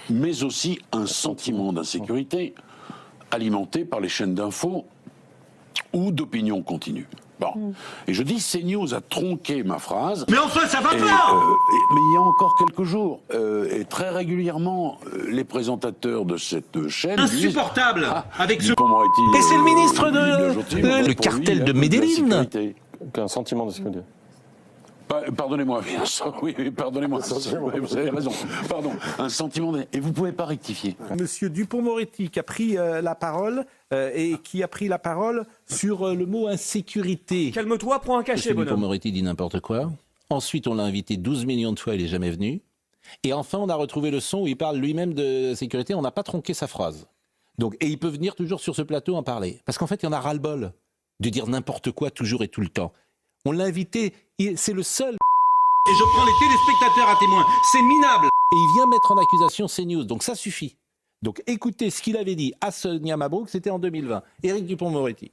mais aussi un sentiment d'insécurité alimenté par les chaînes d'infos ou d'opinion continue. Bon. Et je dis, CNews a tronqué ma phrase. Mais enfin, ça va pas. Mais il y a encore quelques jours, et très régulièrement, les présentateurs de cette chaîne insupportable disent, avec ce... Et c'est le ministre le cartel de Medellín. Un sentiment de sécurité. Pardonnez-moi, oui, pardonnez-moi, vous avez raison. Pardon, un sentiment et vous pouvez pas rectifier. Monsieur Dupond-Moretti qui a pris la parole et qui a pris la parole sur le mot insécurité. Calme-toi, prends un cachet, bonhomme. Dupond-Moretti dit n'importe quoi. Ensuite, on l'a invité 12 millions de fois, il n'est jamais venu. Et enfin, on a retrouvé le son où il parle lui-même de sécurité. On n'a pas tronqué sa phrase. Donc, et il peut venir toujours sur ce plateau en parler. Parce qu'en fait, il y en a ras-le-bol de dire n'importe quoi toujours et tout le temps. On l'a invité, c'est le seul. Et je prends les téléspectateurs à témoin. C'est minable. Et il vient mettre en accusation CNews, donc ça suffit. Donc écoutez ce qu'il avait dit à Sonia Mabrouk, c'était en 2020. Éric Dupond-Moretti.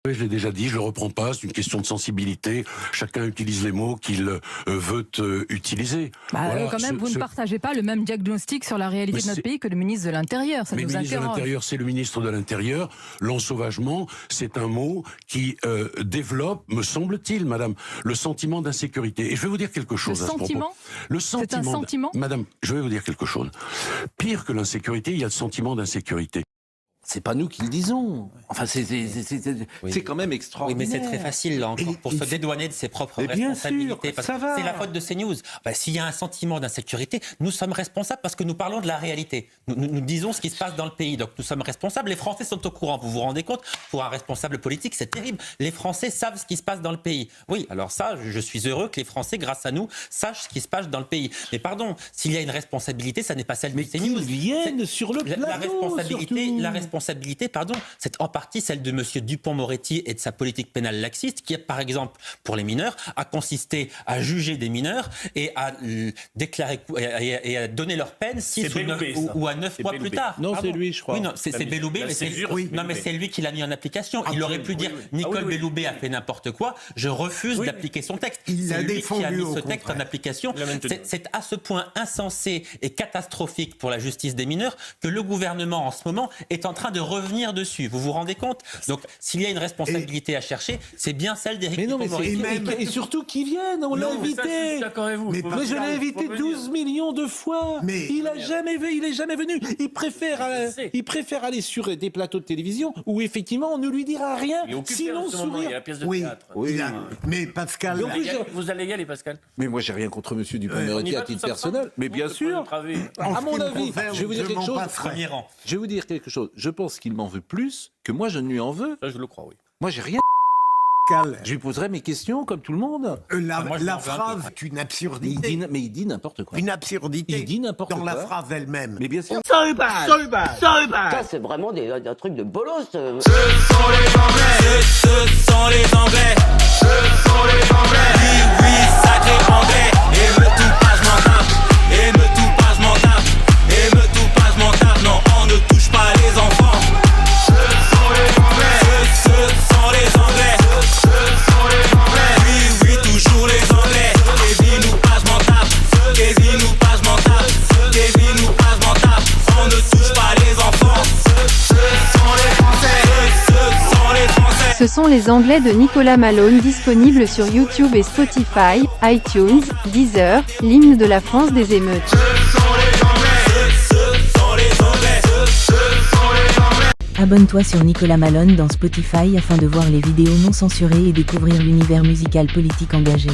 Oui, je l'ai déjà dit, je ne reprends pas, c'est une question de sensibilité. Chacun utilise les mots qu'il veut utiliser. Voilà, quand même, vous ne partagez pas le même diagnostic sur la réalité de notre pays que le ministre de l'Intérieur. Ça nous interroge. Le ministre de l'Intérieur, c'est le ministre de l'Intérieur. L'ensauvagement, c'est un mot qui développe, me semble-t-il, madame, le sentiment d'insécurité. Et je vais vous dire quelque chose à ce propos. Le sentiment. C'est un sentiment. Madame, je vais vous dire quelque chose. Pire que l'insécurité, il y a le sentiment d'insécurité. C'est pas nous qui le disons. Enfin, c'est quand même extraordinaire. Oui, mais c'est très facile, là, encore, pour se dédouaner de ses propres responsabilités. Parce que c'est la faute de CNews. S'il y a un sentiment d'insécurité, nous sommes responsables parce que nous parlons de la réalité. Nous disons ce qui se passe dans le pays. Donc nous sommes responsables. Les Français sont au courant. Vous vous rendez compte? Pour un responsable politique, c'est terrible. Les Français savent ce qui se passe dans le pays. Oui, alors ça, je suis heureux que les Français, grâce à nous, sachent ce qui se passe dans le pays. Mais pardon, s'il y a une responsabilité, ça n'est pas celle de CNews. Qu'ils viennent sur le plateau, la responsabilité, pardon, c'est en partie celle de M. Dupond-Moretti et de sa politique pénale laxiste qui, par exemple, pour les mineurs, a consisté à juger des mineurs et à déclarer et à donner leur peine 6 ou à 9 mois plus tard. Non, c'est lui, je crois. Oui, non, c'est Belloubet, mais c'est lui qui l'a mis en application. Il aurait pu dire Nicole Belloubet a fait n'importe quoi, je refuse d'appliquer son texte. C'est lui qui a mis ce texte en application. C'est à ce point insensé et catastrophique pour la justice des mineurs que le gouvernement, en ce moment, est en train de revenir dessus. Vous vous rendez compte? Donc, s'il y a une responsabilité à chercher, c'est bien celle d'Éric Dupond-Moretti. Et surtout qu'ils viennent, on l'a invité. Mais je l'ai invité 12 millions de fois. Il n'est jamais venu. Il préfère aller sur des plateaux de télévision où effectivement on ne lui dira rien, sinon sourire. Il y a la pièce de théâtre. Mais Pascal... Vous allez y aller, Pascal? Mais moi, j'ai rien contre monsieur Dupond-Moretti à titre personnel. Mais bien sûr. À mon avis, je vais vous dire quelque chose. Je vais vous dire quelque chose. Je pense qu'il m'en veut plus que moi je ne lui en veux. Ça, je le crois, oui. Moi, j'ai rien. Je lui poserai mes questions comme tout le monde. La phrase est une absurdité. Mais il dit n'importe quoi. Une absurdité. Il dit n'importe quoi. Dans la phrase elle-même. Mais bien sûr. Ça, c'est vraiment un truc de bolos. Ce sont les Anglais. Ce sont les Anglais. Ce sont les Anglais. Oui, sacré Anglais. Et me tout pas, je m'en tape. Et me tout pas, je m'en tape. Et me tout pas, je m'en tape. Non, on ne touche pas les enfants. Ce sont les Anglais. Ce sont les Anglais. Ce sont les Anglais. Oui, toujours les Anglais. Kevin ou pas, je m'en tape. Kevin ou pas, je m'en tape. Kevin ou pas, je m'en tape. On ne touche pas les enfants. Ce sont les Français. Ce sont les Français. Ce sont les Anglais de Nicolas Malone, disponibles sur YouTube et Spotify, iTunes, Deezer, l'hymne de la France des émeutes. Abonne-toi sur Nicolas Malone dans Spotify afin de voir les vidéos non censurées et découvrir l'univers musical politique engagé.